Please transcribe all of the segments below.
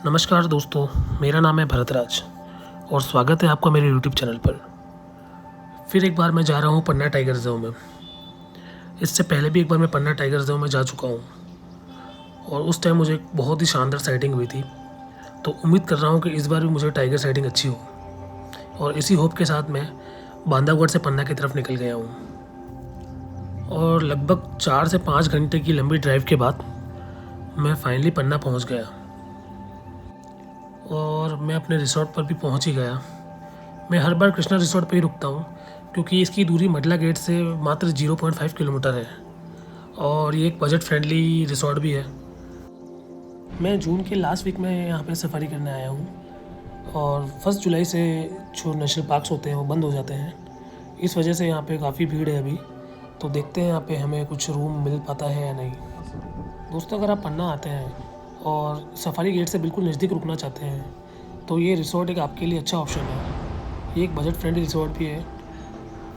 नमस्कार दोस्तों, मेरा नाम है भरतराज और स्वागत है आपका मेरे यूट्यूब चैनल पर। फिर एक बार मैं जा रहा हूँ पन्ना टाइगर रिज़र्व में। इससे पहले भी एक बार मैं पन्ना टाइगर रिज़र्व में जा चुका हूँ और उस टाइम मुझे एक बहुत ही शानदार साइटिंग हुई थी। तो उम्मीद कर रहा हूँ कि इस बार भी मुझे टाइगर साइटिंग अच्छी हो और इसी होप के साथ मैं बांधवगढ़ से पन्ना की तरफ निकल गया हूँ। और लगभग 4 से 5 घंटे की लंबी ड्राइव के बाद मैं फाइनली पन्ना पहुँच गया और मैं अपने रिसोर्ट पर भी पहुंच ही गया। मैं हर बार कृष्णा रिसोर्ट पर ही रुकता हूं क्योंकि इसकी दूरी मडला गेट से मात्र 0.5 किलोमीटर है और ये एक बजट फ्रेंडली रिसोर्ट भी है। मैं जून के लास्ट वीक में यहाँ पे सफारी करने आया हूँ और 1 जुलाई से जो नेशनल पार्क्स होते हैं वो बंद हो जाते हैं। इस वजह से यहाँ पे काफ़ी भीड़ है अभी, तो देखते हैं यहाँ पे हमें कुछ रूम मिल पाता है या नहीं। दोस्तों, अगर आप पन्ना आते हैं और सफारी गेट से बिल्कुल नज़दीक रुकना चाहते हैं तो ये रिसोर्ट एक आपके लिए अच्छा ऑप्शन है। ये एक बजट फ्रेंडली रिसोर्ट भी है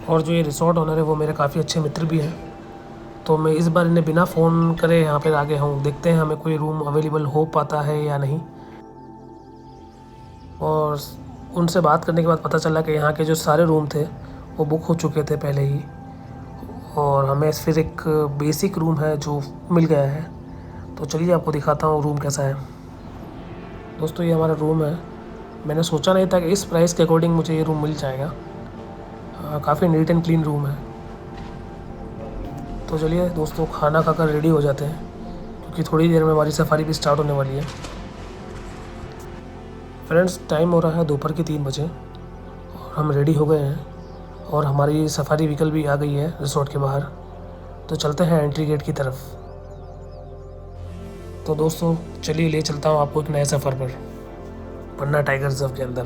और जो ये रिसोर्ट ओनर है वो मेरे काफ़ी अच्छे मित्र भी हैं। तो मैं इस बार इन्हें बिना फ़ोन करे यहाँ पर आ गया हूँ। देखते हैं हमें कोई रूम अवेलेबल हो पाता है या नहीं। और उनसे बात करने के बाद पता चला कि यहाँ के जो सारे रूम थे वो बुक हो चुके थे पहले ही और हमें फिर एक बेसिक रूम है जो मिल गया है। तो चलिए आपको दिखाता हूँ रूम कैसा है। दोस्तों, ये हमारा रूम है। मैंने सोचा नहीं था कि इस प्राइस के अकॉर्डिंग मुझे ये रूम मिल जाएगा। काफ़ी नीट एंड क्लीन रूम है। तो चलिए दोस्तों, खाना खाकर रेडी हो जाते हैं क्योंकि थोड़ी देर में हमारी सफारी भी स्टार्ट होने वाली है। फ्रेंड्स, टाइम हो रहा है दोपहर के 3 बजे और हम रेडी हो गए हैं और हमारी सफारी व्हीकल भी आ गई है रिसोर्ट के बाहर। तो चलते हैं एंट्री गेट की तरफ। तो दोस्तों चलिए ले चलता हूँ आपको एक नए सफ़र पर पन्ना टाइगर रिज़र्व के अंदर।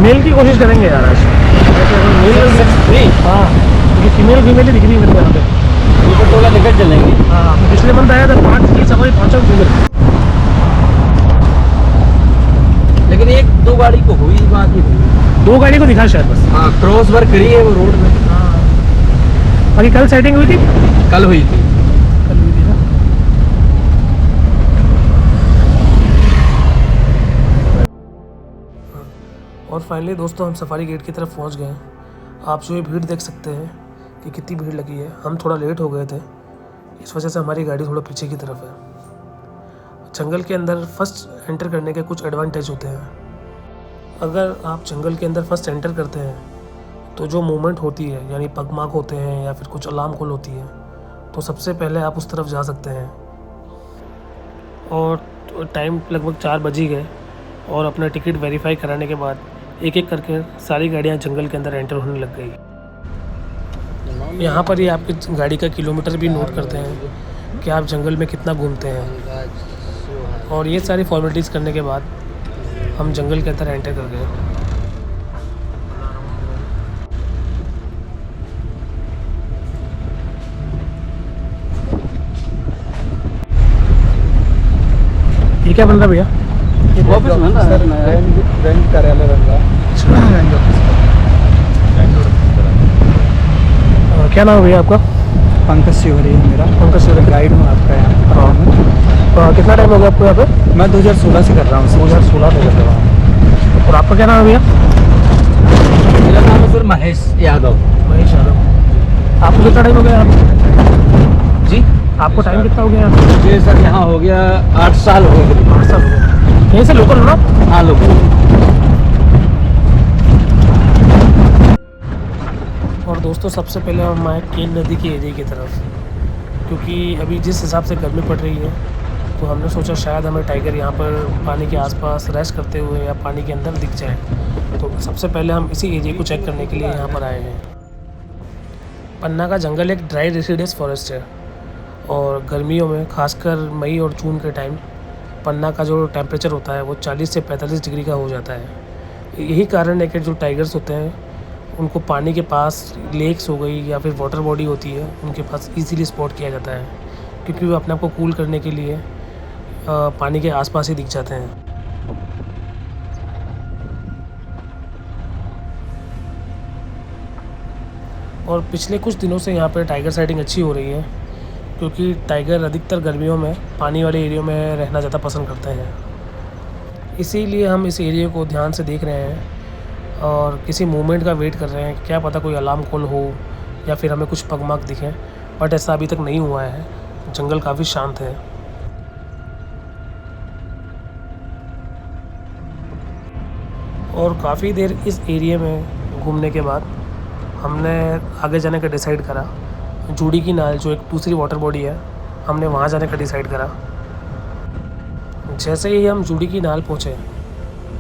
मेल की कोशिश करेंगे यार आज। मेल हाँ, क्योंकि फीमेल ही दिख रही है मेरे को यहाँ पे। ऊपर टोला लेकर चलेंगे। हाँ, पिछले मंथ आया था 5 की सफारी 5 फीमेल, लेकिन 1-2 गाड़ी को हुई बात ही नहीं। 2 गाड़ी को दिखा शायद बस। हाँ, क्रॉस वर्क करी है वो रोड में। हाँ, बाकी कल सेटिंग हुई थी। कल हुई थी ना। और फाइनली दोस्तों हम सफारी गेट की तरफ पहुंच गए। आप जो ये भीड़ देख सकते हैं कि कितनी भीड़ लगी है। हम थोड़ा लेट हो गए थे, इस वजह से हमारी गाड़ी थोड़ा पीछे की तरफ है। जंगल के अंदर फर्स्ट एंटर करने के कुछ एडवांटेज होते हैं। अगर आप जंगल के अंदर फर्स्ट एंटर करते हैं तो जो मूवमेंट होती है, यानी पगमार्क होते हैं या फिर कुछ अलार्म कॉल होती है, तो सबसे पहले आप उस तरफ जा सकते हैं। और टाइम लगभग 4 बज ही गए और अपना टिकट वेरीफाई कराने के बाद एक एक करके सारी गाड़ियाँ जंगल के अंदर एंटर होने लग गई। यहाँ पर ये आपकी गाड़ी का किलोमीटर भी नोट करते हैं कि आप जंगल में कितना घूमते हैं। और ये सारी फॉर्मेलिटीज़ करने के बाद हम जंगल के अंदर एंटर कर गए। ये क्या बन रहा है भैया? ऑफिस में ना सर, बैंक कार्यालय बन रहा है। क्या नाम है भैया आपका? पंकज शिवरी है मेरा। पंकज शिवरी गाइड हूँ आपका यहाँ। कितना टाइम हो गया आपको यहाँ पे? मैं 2016 से कर रहा हूँ। 2016 से कर रहा हूँ। और आपका क्या नाम है भैया? मेरा नाम है सर महेश यादव। महेश यादव। आपको कितना टाइम हो गया यहाँ? जी, आपको टाइम कितना हो गया यहाँ? जी सर, यहाँ हो गया 8 साल हो गए। 8 साल हो गए। यहीं से लोकल हो ना? हाँ, लोग। और दोस्तों, सबसे पहले हम आए केन नदी के एरिया की तरफ, क्योंकि अभी जिस हिसाब से गर्मी पड़ रही है तो हमने सोचा शायद हमें टाइगर यहाँ पर पानी के आसपास रेस्ट करते हुए या पानी के अंदर दिख जाए। तो सबसे पहले हम इसी एरिया को चेक करने के लिए यहाँ पर आए हैं। पन्ना का जंगल एक ड्राई रेसिडेंस फॉरेस्ट है और गर्मियों में खासकर मई और जून के टाइम पन्ना का जो टेम्परेचर होता है वो 40 से 45 डिग्री का हो जाता है। यही कारण है कि जो टाइगर्स होते हैं उनको पानी के पास, लेक्स हो गई या फिर वाटर बॉडी होती है, उनके पास इजीली स्पॉट किया जाता है क्योंकि वो अपने आप को कूल करने के लिए पानी के आसपास ही दिख जाते हैं। और पिछले कुछ दिनों से यहाँ पे टाइगर साइटिंग अच्छी हो रही है, क्योंकि टाइगर अधिकतर गर्मियों में पानी वाले एरिया में रहना ज़्यादा पसंद करते हैं। इसीलिए हम इस एरिया को ध्यान से देख रहे हैं और किसी मूवमेंट का वेट कर रहे हैं। क्या पता कोई अलार्म कॉल हो या फिर हमें कुछ पगमार्क दिखें, बट ऐसा अभी तक नहीं हुआ है। जंगल काफ़ी शांत है। और काफ़ी देर इस एरिया में घूमने के बाद हमने आगे जाने का डिसाइड करा। जूड़ी की नाल जो एक दूसरी वाटर बॉडी है, हमने वहाँ जाने का डिसाइड करा। जैसे ही हम जूड़ी की नाल पहुँचे,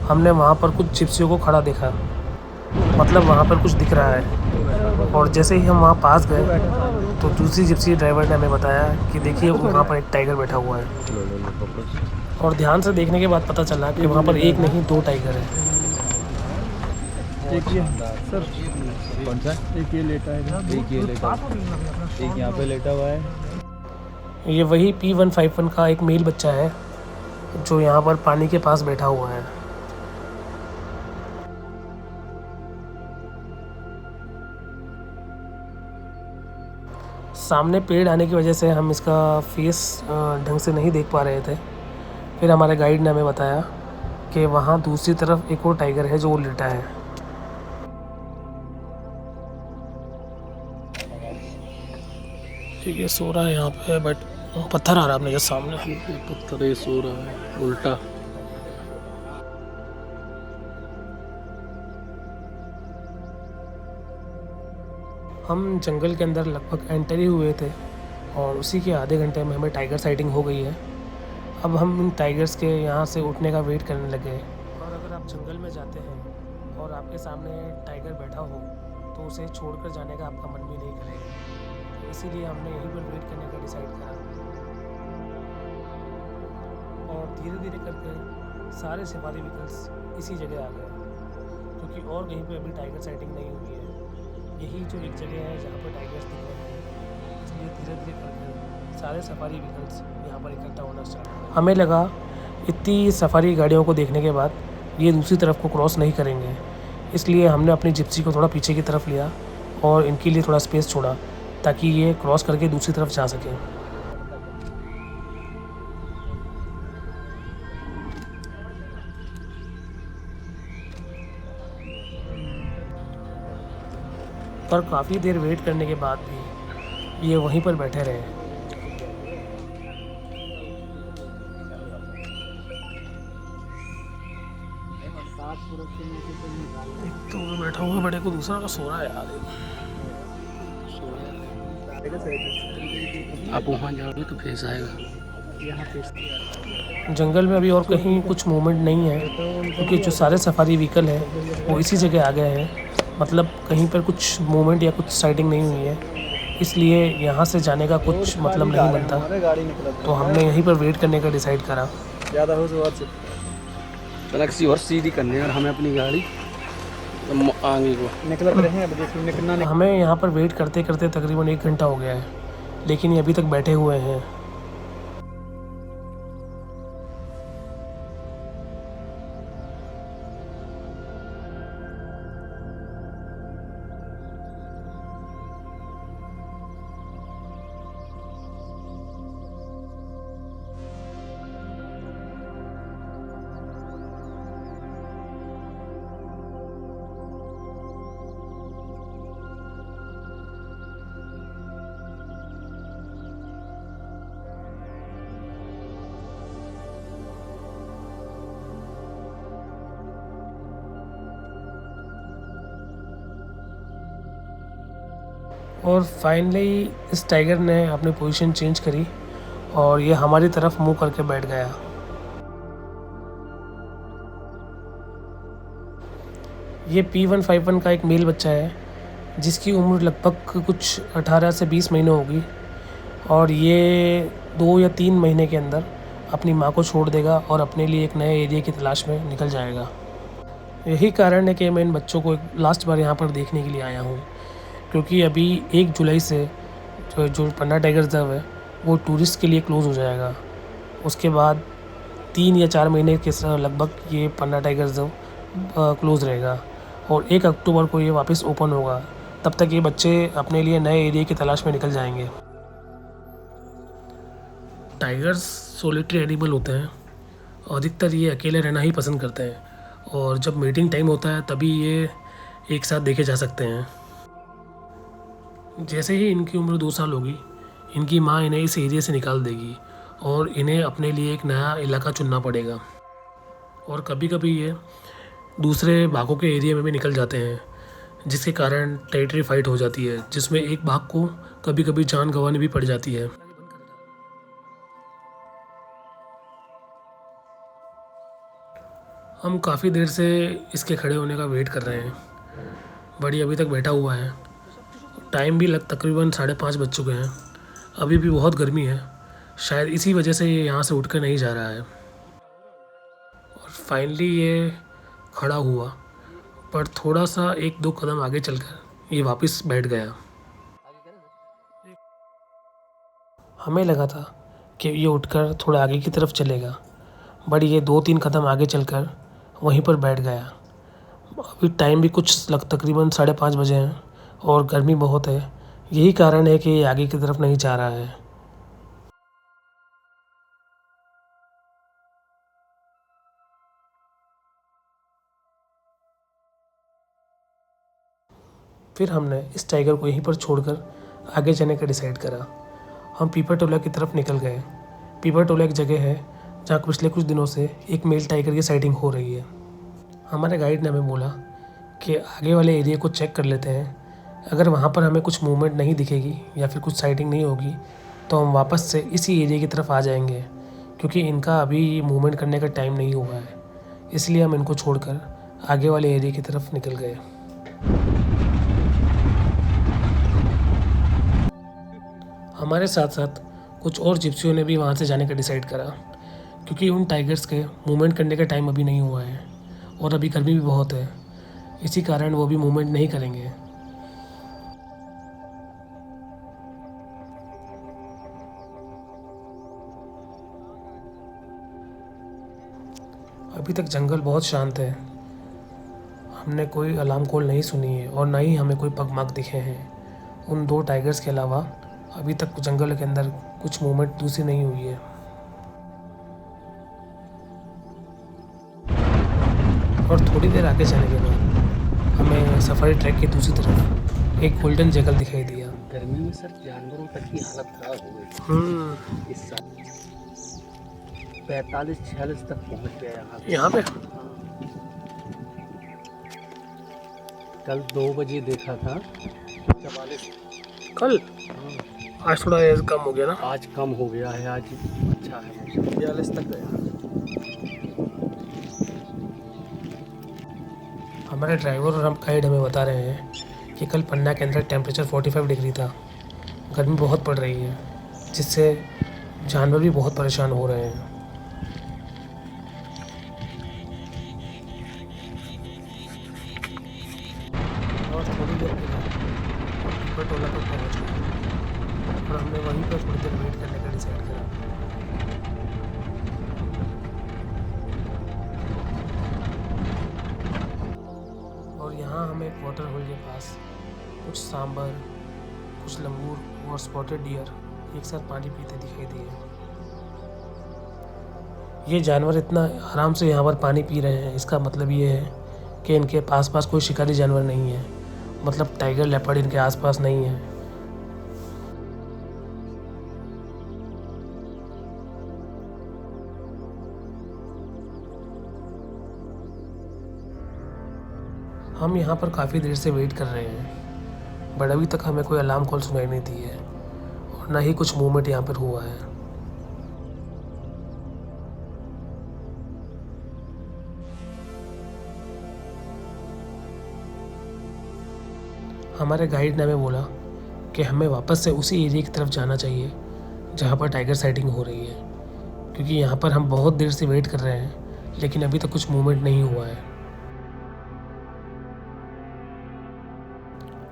हमने वहाँ पर कुछ जिप्सियों को खड़ा देखा, मतलब वहाँ पर कुछ दिख रहा है। और जैसे ही हम वहाँ पास गए तो दूसरी जिप्सी ड्राइवर ने हमें बताया कि देखिए वहाँ पर एक टाइगर बैठा हुआ है। और ध्यान से देखने के बाद पता चला कि वहाँ पर एक नहीं 2 टाइगर हैं। एक ये सर, कौन सा? एक ये लेटा है, एक ये लेटा, एक यहाँ पे लेटा हुआ है। ये वही P151 का एक मेल बच्चा है जो यहाँ पर पानी के पास बैठा हुआ है। सामने पेड़ आने की वजह से हम इसका फेस ढंग से नहीं देख पा रहे थे। फिर हमारे गाइड ने हमें बताया कि वहाँ दूसरी तरफ एक और टाइगर है जो लेटा है। ठीक है, सो रहा है यहाँ पे, बट पत्थर आ रहा है अपने जैसे सामने। पत्थर ये सो रहा है उल्टा। हम जंगल के अंदर लगभग एंटर ही हुए थे और उसी के आधे घंटे में हमें टाइगर साइटिंग हो गई है। अब हम इन टाइगर्स के यहाँ से उठने का वेट करने लगे। और अगर आप जंगल में जाते हैं और आपके सामने टाइगर बैठा हो तो उसे छोड़कर जाने का आपका मन भी नहीं करेगा। तो इसीलिए हमने यहीं पर वेट करने का डिसाइड करा। और धीरे धीरे करके सारे सफारी व्हीकल्स इसी जगह आ गए, क्योंकि और कहीं पे अभी टाइगर साइटिंग नहीं हुई है। यही जो एक जगह है जहाँ पर टाइगर्स दिख रहे हैं, इसलिए धीरे धीरे करके सारे सफारी व्हीकल्स यहाँ पर इकट्ठा होना स्टार्ट हुआ। हमें लगा इतनी सफारी गाड़ियों को देखने के बाद ये दूसरी तरफ को क्रॉस नहीं करेंगे, इसलिए हमने अपनी जिप्सी को थोड़ा पीछे की तरफ लिया और इनके लिए थोड़ा स्पेस छोड़ा ताकि ये क्रॉस करके दूसरी तरफ जा सकें। पर काफ़ी देर वेट करने के बाद भी ये वहीं पर बैठे रहे। एक तो वो बैठा हुआ बड़े को, दूसरा का सो रहा है यार। आप वहाँ जाओगे तो फेस आएगा। जंगल में अभी और कहीं कुछ मूवमेंट नहीं है, क्योंकि जो सारे सफारी व्हीकल हैं वो इसी जगह आ गए हैं। मतलब कहीं पर कुछ मूवमेंट या कुछ साइटिंग नहीं हुई है, इसलिए यहाँ से जाने का कुछ मतलब नहीं बनता। तो हमने यहीं पर वेट करने का डिसाइड करा। ज़्यादा हो तो किसी और सीधी करने और हमें अपनी गाड़ी आगे को निकल रहे हैं। अब देखो निकलना हमें यहाँ पर वेट करते करते तकरीबन 1 घंटा हो गया है, लेकिन ये अभी तक बैठे हुए हैं। और फाइनली इस टाइगर ने अपनी पोजीशन चेंज करी और ये हमारी तरफ मुंह करके बैठ गया। ये P151 का एक मेल बच्चा है जिसकी उम्र लगभग कुछ 18 से 20 महीने होगी, और ये 2 या 3 महीने के अंदर अपनी माँ को छोड़ देगा और अपने लिए एक नए एरिया की तलाश में निकल जाएगा। यही कारण है कि मैं इन बच्चों को लास्ट बार यहाँ पर देखने के लिए आया हूँ, क्योंकि अभी 1 जुलाई से जो पन्ना टाइगर रिजर्व है वो टूरिस्ट के लिए क्लोज़ हो जाएगा। उसके बाद 3 या 4 महीने के लगभग ये पन्ना टाइगर रिजर्व क्लोज़ रहेगा और 1 अक्टूबर को ये वापस ओपन होगा। तब तक ये बच्चे अपने लिए नए एरिया की तलाश में निकल जाएंगे। टाइगर्स सोलिटरी एनिमल होते हैं और अधिकतर ये अकेले रहना ही पसंद करते हैं और जब मीटिंग टाइम होता है तभी ये एक साथ देखे जा सकते हैं। जैसे ही इनकी उम्र 2 साल होगी, इनकी माँ इन्हें इस एरिया से निकाल देगी और इन्हें अपने लिए एक नया इलाका चुनना पड़ेगा। और कभी कभी ये दूसरे बाघों के एरिया में भी निकल जाते हैं, जिसके कारण टेरिटरी फाइट हो जाती है, जिसमें एक बाघ को कभी कभी जान गंवानी भी पड़ जाती है। हम काफ़ी देर से इसके खड़े होने का वेट कर रहे हैं, बड़ी अभी तक बैठा हुआ है। टाइम भी तकरीबन 5:30 बज चुके हैं। अभी भी बहुत गर्मी है, शायद इसी वजह से ये यहाँ से उठ कर नहीं जा रहा है। और फाइनली ये खड़ा हुआ, पर थोड़ा सा 1-2 कदम आगे चलकर ये वापस बैठ गया। हमें लगा था कि ये उठकर थोड़ा आगे की तरफ चलेगा, बट ये 2-3 कदम आगे चलकर वहीं पर बैठ गया। अभी टाइम भी तकरीबन 5:30 बजे हैं और गर्मी बहुत है, यही कारण है कि ये आगे की तरफ नहीं जा रहा है। फिर हमने इस टाइगर को यहीं पर छोड़कर आगे जाने का डिसाइड करा। हम पीपर टोला की तरफ निकल गए। पीपर टोला एक जगह है जहाँ पिछले कुछ दिनों से एक मेल टाइगर की साइटिंग हो रही है। हमारे गाइड ने हमें बोला कि आगे वाले एरिया को चेक कर लेते हैं, अगर वहाँ पर हमें कुछ मूवमेंट नहीं दिखेगी या फिर कुछ साइटिंग नहीं होगी तो हम वापस से इसी एरिया की तरफ आ जाएंगे, क्योंकि इनका अभी मूवमेंट करने का टाइम नहीं हुआ है। इसलिए हम इनको छोड़कर आगे वाले एरिया की तरफ निकल गए। हमारे साथ साथ कुछ और जिप्सियों ने भी वहाँ से जाने का डिसाइड करा, क्योंकि उन टाइगर्स के मूवमेंट करने का टाइम अभी नहीं हुआ है और अभी गर्मी भी बहुत है, इसी कारण वो भी मूवमेंट नहीं करेंगे। अभी तक जंगल बहुत शांत है, हमने कोई अलार्म कॉल नहीं सुनी है और ना ही हमें कोई पगमार्क दिखे हैं। उन 2 टाइगर्स के अलावा अभी तक जंगल के अंदर कुछ मूवमेंट दूसरी नहीं हुई है। और थोड़ी देर आगे जाने के बाद हमें सफारी ट्रैक की दूसरी तरफ एक गोल्डन जंगल दिखाई दिया। गर्मी में सर जानवरों तक की हालत खराब हो गई। इस साल 45-46 तक पहुंच गया यहाँ पे। कल 2 बजे देखा था 44। कल आज थोड़ा कम हो गया ना। आज कम हो गया है, आज अच्छा है, 42 तक गया। हमारे ड्राइवर और हम गाइड हमें बता रहे हैं कि कल पन्ना के अंदर टेम्परेचर 45 डिग्री था। गर्मी बहुत पड़ रही है, जिससे जानवर भी बहुत परेशान हो रहे हैं। और थोड़ी देर के बाद पीपर टोला पर पहुँच गए और हमने वहीं पर थोड़ी देर वेट करने का डिसाइड करा। और यहाँ हमें एक वाटर होल के पास कुछ सांबर, कुछ लंगूर और स्पॉटेड डियर एक साथ पानी पीते दिखाई दिए। ये जानवर इतना आराम से यहाँ पर पानी पी रहे हैं, इसका मतलब ये है कि इनके आसपास कोई शिकारी जानवर नहीं है, मतलब टाइगर लेपर्ड इनके आसपास नहीं है। हम यहाँ पर काफ़ी देर से वेट कर रहे हैं, बट अभी तक हमें कोई अलार्म कॉल सुनाई नहीं दी है और ना ही कुछ मूवमेंट यहाँ पर हुआ है। हमारे गाइड ने हमें बोला कि हमें वापस से उसी एरिया की तरफ जाना चाहिए जहाँ पर टाइगर साइटिंग हो रही है, क्योंकि यहाँ पर हम बहुत देर से वेट कर रहे हैं लेकिन अभी तक कुछ मूवमेंट नहीं हुआ है।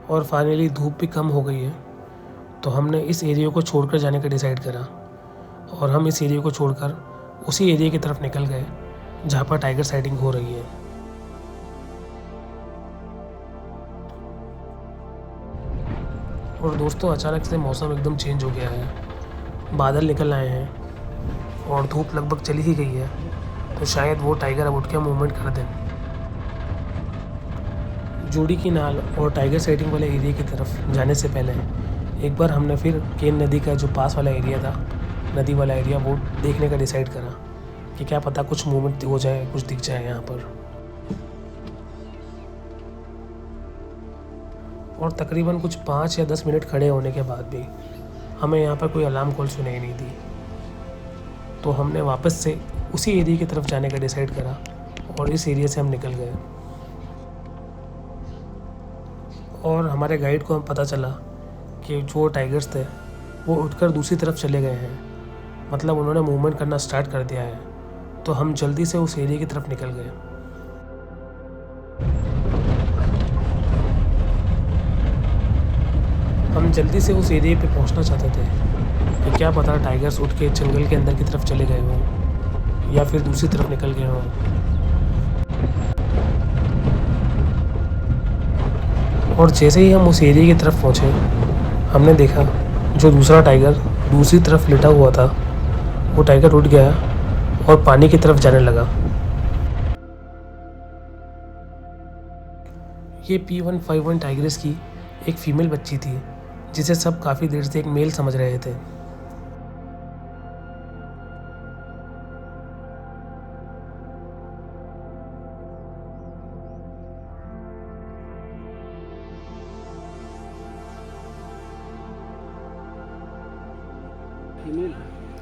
और फाइनली धूप भी कम हो गई है, तो हमने इस एरिया को छोड़कर जाने का डिसाइड करा और हम इस एरिया को छोड़कर उसी एरिया की तरफ निकल गए जहाँ पर टाइगर साइटिंग हो रही है। और दोस्तों अचानक से मौसम एकदम चेंज हो गया है, बादल निकल आए हैं और धूप लगभग चली ही गई है, तो शायद वो टाइगर अब उठ के मूवमेंट कर दें। जोड़ी की नाल और टाइगर साइटिंग वाले एरिया की तरफ जाने से पहले एक बार हमने फिर केन नदी का जो पास वाला एरिया था, नदी वाला एरिया, वो देखने का डिसाइड करा कि क्या पता कुछ मूवमेंट हो जाए, कुछ दिख जाए यहाँ पर। और तकरीबन कुछ 5 या 10 मिनट खड़े होने के बाद भी हमें यहाँ पर कोई अलार्म कॉल सुनाई नहीं दी, तो हमने वापस से उसी एरिया की तरफ जाने का डिसाइड करा और इस एरिया से हम निकल गए। और हमारे गाइड को हम पता चला कि जो टाइगर्स थे वो उठकर दूसरी तरफ चले गए हैं, मतलब उन्होंने मूवमेंट करना स्टार्ट कर दिया है, तो हम जल्दी से उस एरिया की तरफ निकल गए। हम जल्दी से उस एरिया पे पहुंचना चाहते थे कि क्या पता टाइगर्स उठ के जंगल के अंदर की तरफ चले गए हों या फिर दूसरी तरफ निकल गए हों। और जैसे ही हम उस एरिया की तरफ पहुंचे, हमने देखा जो दूसरा टाइगर दूसरी तरफ लेटा हुआ था, वो टाइगर उठ गया और पानी की तरफ जाने लगा। ये P151 टाइग्रेस की एक फीमेल बच्ची थी, जिसे सब काफ़ी देर से एक मेल समझ रहे थे।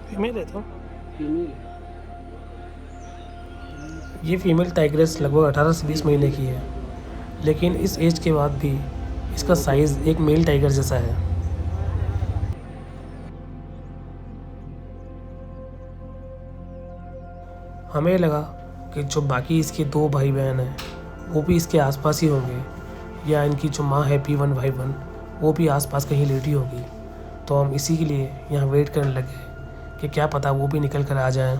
फीमेल है तो ये फीमेल टाइग्रेस लगभग 18 से 20 महीने की है, लेकिन इस एज के बाद भी इसका साइज़ एक मेल टाइगर जैसा है। हमें लगा कि जो बाकी इसके 2 भाई बहन हैं वो भी इसके आसपास ही होंगे, या इनकी जो माँ है P151 वो भी आसपास कहीं लेटी होगी, तो हम इसी के लिए यहाँ वेट करने लगे कि क्या पता वो भी निकल कर आ जाएं।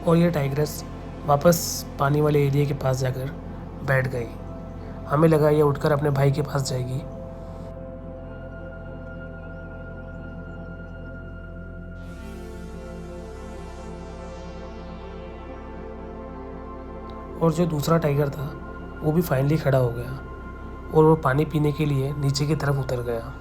और ये टाइग्रेस वापस पानी वाले एरिया के पास जाकर बैठ गई। हमें लगा ये उठकर अपने भाई के पास जाएगी, और जो दूसरा टाइगर था वो भी फाइनली खड़ा हो गया और वो पानी पीने के लिए नीचे की तरफ उतर गया।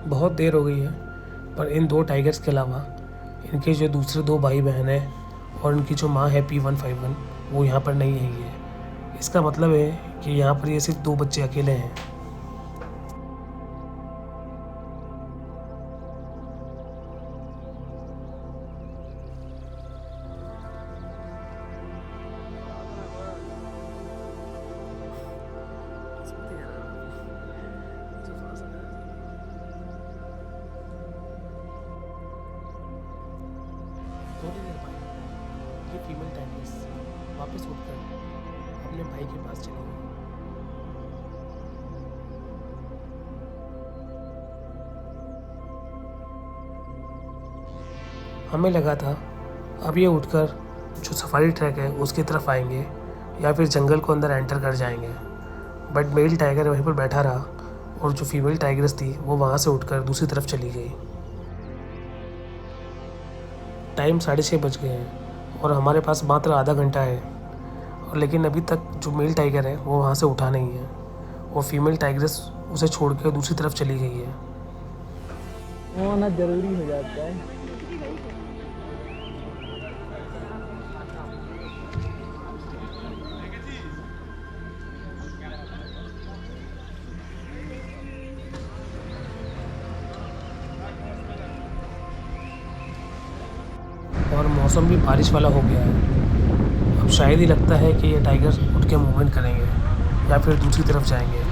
बहुत देर हो गई है, पर इन 2 टाइगर्स के अलावा इनके जो दूसरे 2 भाई बहन हैं और इनकी जो माँ है P151 वो यहाँ पर नहीं है। इसका मतलब है कि यहाँ पर ये सिर्फ 2 बच्चे अकेले हैं। थोड़ी देर बाद ये फीमेल टाइग्रेस वापस उठकर अपने भाई के पास चली गई। हमें लगा था अब ये उठकर जो सफारी ट्रैक है उसकी तरफ आएंगे या फिर जंगल को अंदर एंटर कर जाएंगे, बट मेल टाइगर वहीं पर बैठा रहा और जो फीमेल टाइग्रेस थी वो वहाँ से उठकर दूसरी तरफ चली गई। टाइम 6:30 बज गए हैं और हमारे पास मात्र आधा घंटा है, और लेकिन अभी तक जो मेल टाइगर है वो वहाँ से उठा नहीं है और फीमेल टाइग्रेस उसे छोड़ कर दूसरी तरफ चली गई है। वो आना जरूरी हो जाता है। और मौसम भी बारिश वाला हो गया है। अब शायद ही लगता है कि ये टाइगर उठ के मूवमेंट करेंगे या फिर दूसरी तरफ जाएंगे।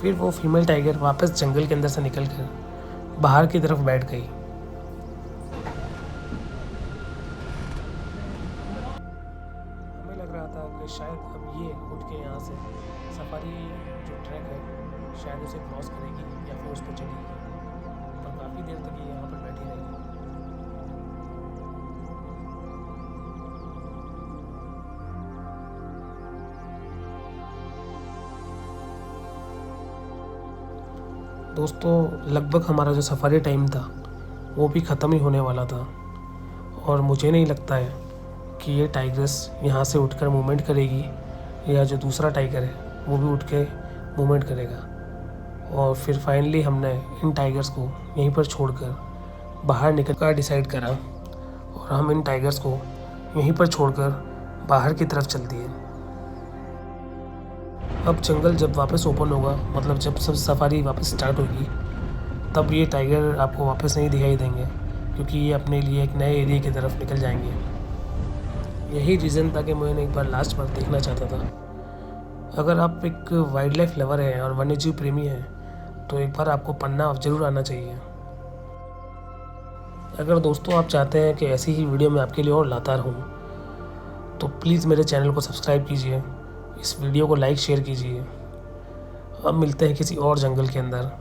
फिर वो फीमेल टाइगर वापस जंगल के अंदर से निकलकर बाहर की तरफ बैठ गई लग रहा था कि शायद अब ये उठ के यहाँ से सफारी जो ट्रैक है शायद उसे क्रॉस करेगी या फिर उस पर चढ़ेगी, पर काफ़ी देर तक ये यहाँ पर बैठी रहेगी। दोस्तों लगभग हमारा जो सफारी टाइम था वो भी ख़त्म ही होने वाला था और मुझे नहीं लगता है कि ये टाइग्रेस यहाँ से उठकर मूवमेंट करेगी या जो दूसरा टाइगर है वो भी उठ के मूवमेंट करेगा। और फिर फाइनली हमने इन टाइगर्स को यहीं पर छोड़कर बाहर निकल कर डिसाइड करा और हम इन टाइगर्स को यहीं पर छोड़कर बाहर की तरफ चल दिए। अब जंगल जब वापस ओपन होगा, मतलब जब सब सफारी वापस स्टार्ट होगी, तब ये टाइगर आपको वापस नहीं दिखाई देंगे क्योंकि ये अपने लिए एक नए एरिया की तरफ निकल जाएंगे। यही रीज़न था कि मैंने एक बार लास्ट बार देखना चाहता था। अगर आप एक वाइल्ड लाइफ लवर हैं और वन्यजीव प्रेमी हैं तो एक बार आपको पन्ना ज़रूर आना चाहिए। अगर दोस्तों आप चाहते हैं कि ऐसी ही वीडियो मैं आपके लिए और लाता रहूँ तो प्लीज़ मेरे चैनल को सब्सक्राइब कीजिए, इस वीडियो को लाइक शेयर कीजिए। अब मिलते हैं किसी और जंगल के अंदर।